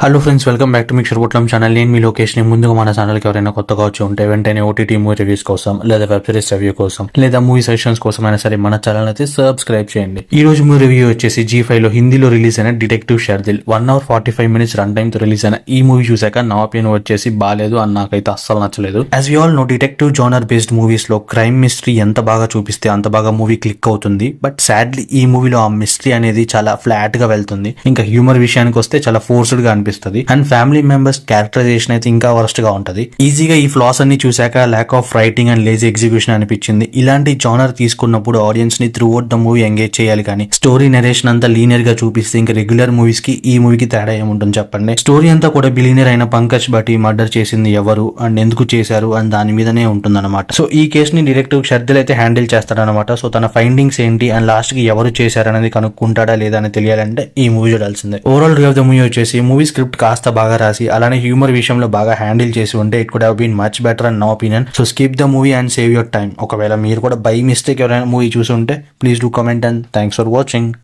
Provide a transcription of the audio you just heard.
Hello friends, welcome back to mixer పొట్లం channel. నేను మీ location. ముందుగా మన ఛానల్కి ఎవరైనా కొత్తగా వచ్చి ఉంటే వెంటనే ఓటీటీ మూవీ రివ్యూస్ కోసం లేదా వెబ్ సిరీస్ రివ్యూ కోసం లేదా మూవీ సజెషన్స్ కోసం అయినా సరే మన ఛానల్ అయితే సబ్స్క్రైబ్ చేయండి. ఈ రోజు మూవీ రివ్యూ వచ్చేసి G5 లో హిందీలో రిలీజ్ అయిన detective Sherdil 1 hour 45 minutes run time తో రిలీజ్ అయిన ఈ మూవీ చూసాక నా ఒపీనియన్ వచ్చేసి బాలేదు అని నాకైతే అస్సలు నచ్చలేదు. As we all know, detective genre based movies లో క్రైమ్ మిస్టరీ ఎంత బాగా చూపిస్తే అంత బాగా మూవీ క్లిక్ అవుతుంది. బట్ సాడ్లీ ఈ మూవీలో ఆ మిస్టరీ అనేది చాలా ఫ్లాట్ గా వెళ్తుంది. ఇంకా హ్యూమర్ విషయానికి వస్తే చాలా ఫోర్స్డ్ గా అనిపిస్తుంది. అండ్ ఫ్యామిలీ మెంబర్స్ క్యారెక్టరైజేషన్ అయితే ఇంకా వరస్ట్ గా ఉంటది. ఈజీగా ఈ ఫ్లాస్ అన్ని చూసాక lack of writing and lazy execution అనిపించింది. ఇలాంటి జోనర్ తీసుకున్నప్పుడు ఆడియన్స్ ని through out the movie engage చేయాలి, కానీ స్టోరీ నరేషన్ అంతా లీనియర్ గా చూపిస్తే ఇంకా రెగ్యులర్ మూవీస్ కి ఈ మూవీకి తేడా ఏముంటుంది చెప్పండి. స్టోరీ అంతా కూడా బిలీనియర్ అయిన పంకజ్ బట్టి మర్డర్ చేసింది ఎవరు అండ్ ఎందుకు చేశారు అని దాని మీదనే ఉంటుందన్నమాట. సో ఈ కేసు ని డిటెక్టివ్ షర్దిల్ అయితే హ్యాండిల్ చేస్తాడనమాట. సో తన ఫైండింగ్స్ ఏంటి అండ్ లాస్ట్ కి ఎవరు చేశారనేది కనుక్కుంటాడా లేదా అని తెలియాలంటే ఈ మూవీ చూడాల్సిందే. Overall review of the movie వచ్చేసి మూవీ స్క్రిప్ట్ కాస్త బాగా రాసి అలానే హ్యూమర్ విషయంలో బాగా హ్యాండిల్ చేసి ఉంటే it could have been much better and నా opinion. So skip the movie and save your time. ఒకవేళ మీరు కూడా బై మిస్టేక్ ఎవరైనా మూవీ చూసి ఉంటే please do comment and thanks for watching.